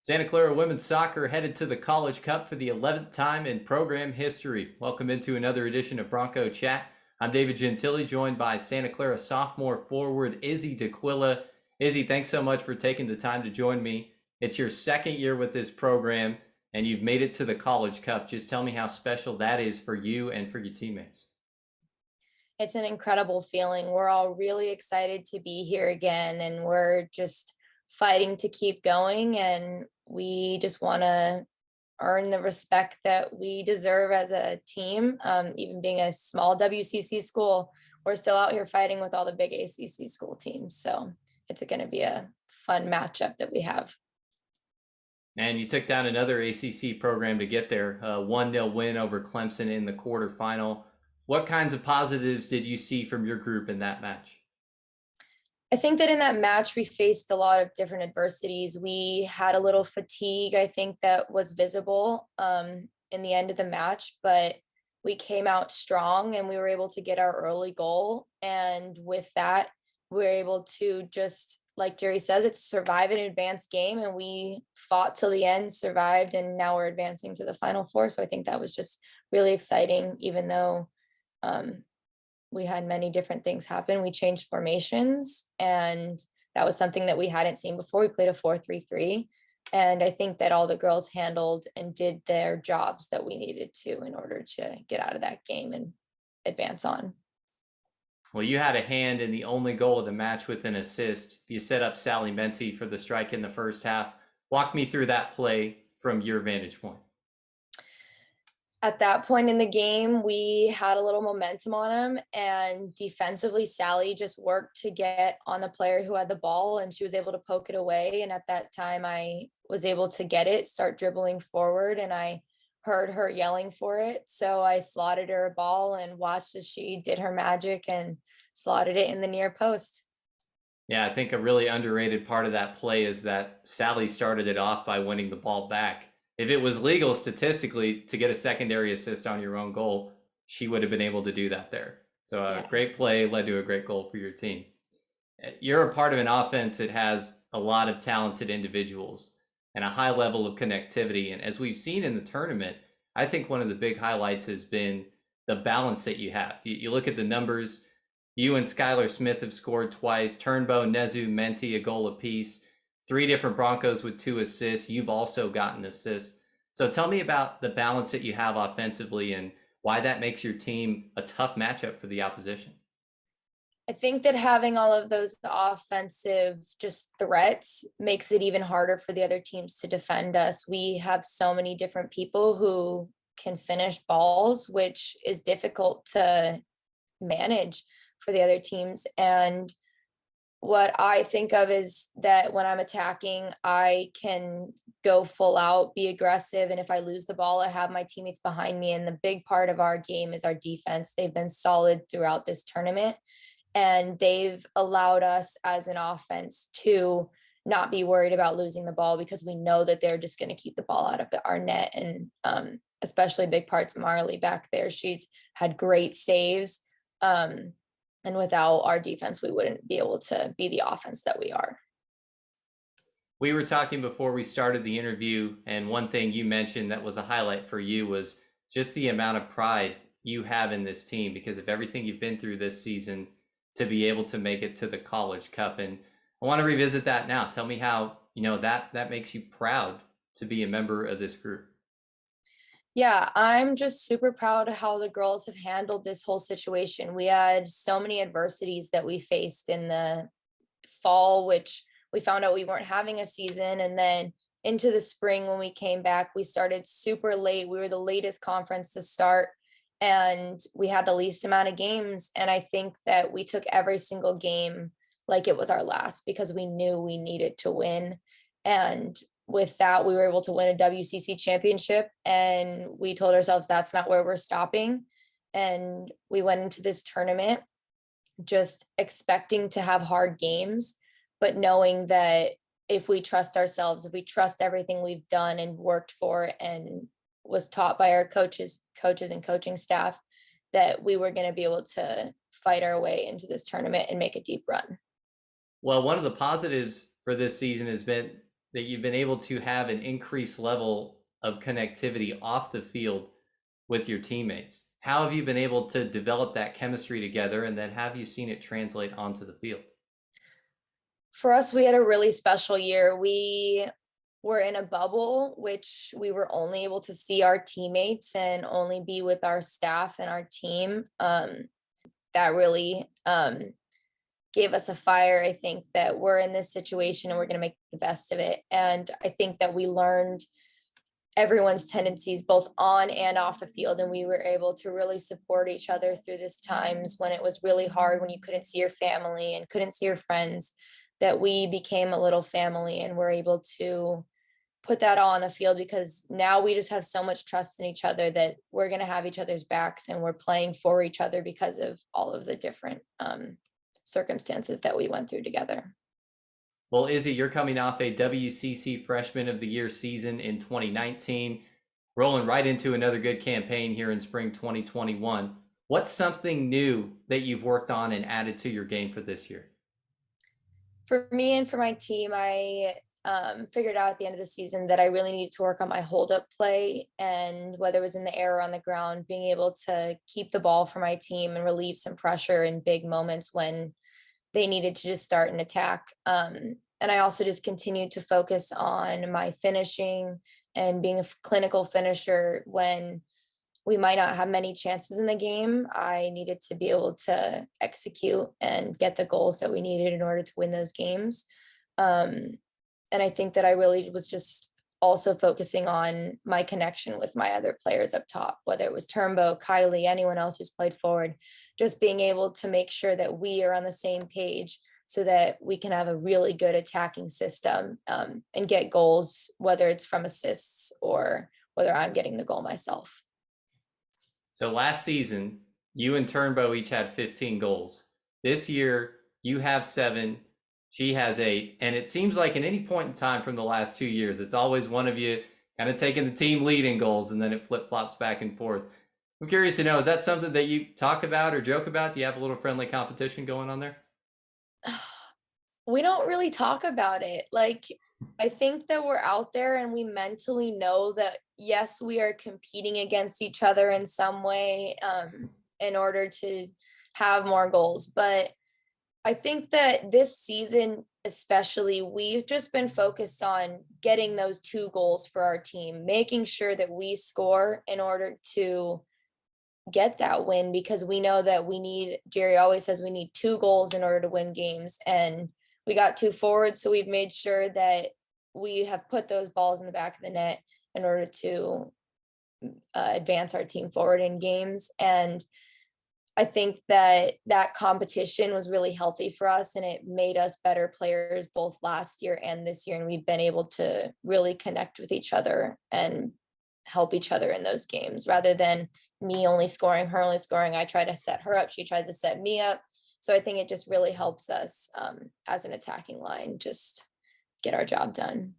Santa Clara women's soccer headed to the College Cup for the 11th time in program history. Welcome into another edition of Bronco Chat. I'm David Gentili, joined by Santa Clara sophomore forward Izzy DeQuilla. Izzy, thanks so much for taking the time to join me. It's your second year with this program, and you've made it to the College Cup. Just tell me how special that is for you and for your teammates. It's an incredible feeling. We're all really excited to be here again, and we're just fighting to keep going, and we just want to earn the respect that we deserve as a team. Even being a small WCC school, we're still out here fighting with all the big ACC school teams. So it's going to be a fun matchup that we have. And you took down another ACC program to get there, a 1-0 win over Clemson in the quarterfinal. What kinds of positives did you see from your group in that match? I think that in that match, we faced a lot of different adversities. We had a little fatigue, I think, that was visible in the end of the match, but we came out strong and we were able to get our early goal. And with that, we were able to just, like Jerry says, it's survive an advanced game. And we fought till the end, survived, and now we're advancing to the Final Four. So I think that was just really exciting, even though we had many different things happen. We changed formations, and that was something that we hadn't seen before. We played a 4-3-3, and I think that all the girls handled and did their jobs that we needed to in order to get out of that game and advance on. Well, you had a hand in the only goal of the match with an assist. You set up Sally Menti for the strike in the first half. Walk me through that play from your vantage point. At that point in the game, we had a little momentum on them, and defensively, Sally just worked to get on the player who had the ball, and she was able to poke it away. And at that time, I was able to get it, start dribbling forward, and I heard her yelling for it. So I slotted her a ball and watched as she did her magic and slotted it in the near post. Yeah, I think a really underrated part of that play is that Sally started it off by winning the ball back. If it was legal statistically to get a secondary assist on your own goal, she would have been able to do that there. So a great play led to a great goal for your team. You're a part of an offense that has a lot of talented individuals and a high level of connectivity. And as we've seen in the tournament, I think one of the big highlights has been the balance that you have. You look at the numbers. You and Skylar Smith have scored twice. Turnbow, Nezu, Menti, a goal apiece. 3 different Broncos with 2 assists. You've also gotten assists. So tell me about the balance that you have offensively and why that makes your team a tough matchup for the opposition. I think that having all of those offensive just threats makes it even harder for the other teams to defend us. We have so many different people who can finish balls, which is difficult to manage for the other teams. And what I think of is that when I'm attacking, I can go full out, be aggressive. And if I lose the ball, I have my teammates behind me. And the big part of our game is our defense. They've been solid throughout this tournament, and they've allowed us as an offense to not be worried about losing the ball because we know that they're just going to keep the ball out of our net. And especially big parts Marley back there. She's had great saves. And without our defense, we wouldn't be able to be the offense that we are. We were talking before we started the interview, and one thing you mentioned that was a highlight for you was just the amount of pride you have in this team because of everything you've been through this season to be able to make it to the College Cup. And I want to revisit that now. Tell me how, that makes you proud to be a member of this group. Yeah, I'm just super proud of how the girls have handled this whole situation. We had so many adversities that we faced in the fall, which we found out we weren't having a season. And then into the spring, when we came back, we started super late. We were the latest conference to start, and we had the least amount of games. And I think that we took every single game like it was our last because we knew we needed to win. And with that, we were able to win a WCC championship, and we told ourselves that's not where we're stopping. And we went into this tournament just expecting to have hard games, but knowing that if we trust ourselves, if we trust everything we've done and worked for and was taught by our coaches and coaching staff, that we were going to be able to fight our way into this tournament and make a deep run. Well, one of the positives for this season has been that you've been able to have an increased level of connectivity off the field with your teammates. How have you been able to develop that chemistry together, and then have you seen it translate onto the field? For us, we had a really special year. We were in a bubble, which we were only able to see our teammates and only be with our staff and our team. That really gave us a fire. I think that we're in this situation and we're going to make the best of it. And I think that we learned everyone's tendencies both on and off the field, and we were able to really support each other through this times when it was really hard, when you couldn't see your family and couldn't see your friends, that we became a little family and we're able to put that all on the field, because now we just have so much trust in each other that we're going to have each other's backs and we're playing for each other because of all of the different circumstances that we went through together. Well, Izzy, you're coming off a WCC Freshman of the Year season in 2019, rolling right into another good campaign here in spring 2021. What's something new that you've worked on and added to your game for this year? For me and for my team, I figured out at the end of the season that I really needed to work on my hold up play, and whether it was in the air or on the ground, being able to keep the ball for my team and relieve some pressure in big moments when they needed to just start an attack. And I also just continued to focus on my finishing and being a clinical finisher when we might not have many chances in the game. I needed to be able to execute and get the goals that we needed in order to win those games. And I think that I really was just also focusing on my connection with my other players up top, whether it was Turnbow, Kylie, anyone else who's played forward, just being able to make sure that we are on the same page so that we can have a really good attacking system and get goals, whether it's from assists or whether I'm getting the goal myself. So last season, you and Turnbow each had 15 goals. This year, you have 7, she has 8. And it seems like at any point in time from the last 2 years, it's always one of you kind of taking the team lead in goals, and then it flip-flops back and forth. I'm curious to know, is that something that you talk about or joke about? Do you have a little friendly competition going on there? We don't really talk about it. Like, I think that we're out there and we mentally know that, yes, we are competing against each other in some way in order to have more goals. But I think that this season, especially, we've just been focused on getting those 2 goals for our team, making sure that we score in order to get that win, because we know that we need, Jerry always says we need 2 goals in order to win games. And we got 2 forwards, so we've made sure that we have put those balls in the back of the net in order to advance our team forward in games. And I think that that competition was really healthy for us, and it made us better players both last year and this year. And we've been able to really connect with each other and help each other in those games, rather than me only scoring, her only scoring. I try to set her up, she tries to set me up. So I think it just really helps us as an attacking line just get our job done.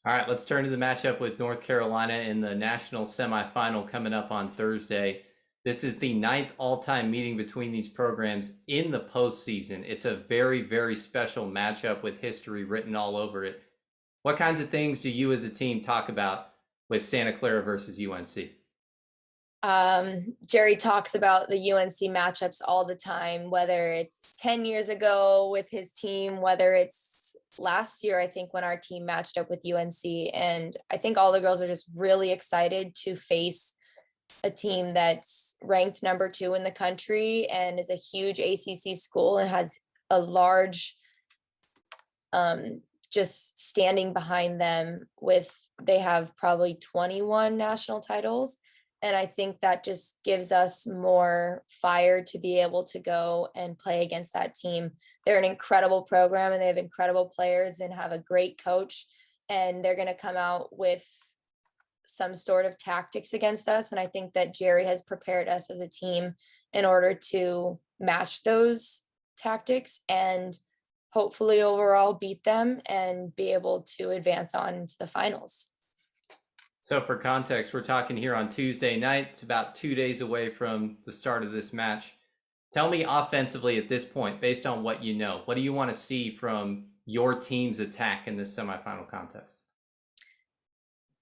All right, let's turn to the matchup with North Carolina in the national semifinal coming up on Thursday. This is the 9th all-time meeting between these programs in the postseason. It's a very, very special matchup with history written all over it. What kinds of things do you as a team talk about with Santa Clara versus UNC? Jerry talks about the UNC matchups all the time, whether it's 10 years ago with his team, whether it's last year, I think, when our team matched up with UNC. And I think all the girls are just really excited to face a team that's ranked number 2 in the country and is a huge ACC school and has a large just standing behind them. With, they have probably 21 national titles. And I think that just gives us more fire to be able to go and play against that team. They're an incredible program and they have incredible players and have a great coach. And they're going to come out with some sort of tactics against us. And I think that Jerry has prepared us as a team in order to match those tactics and hopefully overall beat them and be able to advance on to the finals. So for context, we're talking here on Tuesday night. It's about 2 days away from the start of this match. Tell me offensively at this point, based on what you know, what do you want to see from your team's attack in this semifinal contest?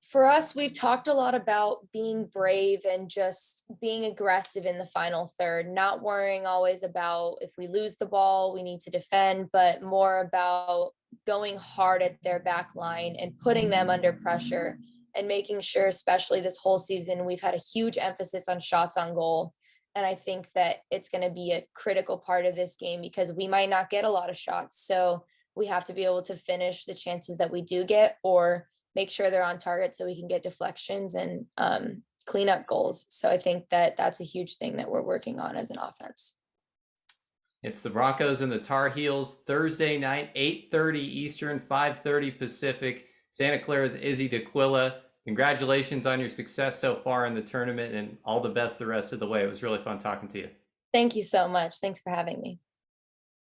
For us, we've talked a lot about being brave and just being aggressive in the final third, not worrying always about if we lose the ball, we need to defend, but more about going hard at their back line and putting them under pressure and making sure, especially this whole season, we've had a huge emphasis on shots on goal. And I think that it's going to be a critical part of this game because we might not get a lot of shots. So we have to be able to finish the chances that we do get, or make sure they're on target so we can get deflections and clean up goals. So I think that that's a huge thing that we're working on as an offense. It's the Broncos and the Tar Heels Thursday night, 8:30 Eastern, 5:30 Pacific. Santa Clara's Izzy DeQuilla. Congratulations on your success so far in the tournament, and all the best the rest of the way. It was really fun talking to you. Thank you so much. Thanks for having me.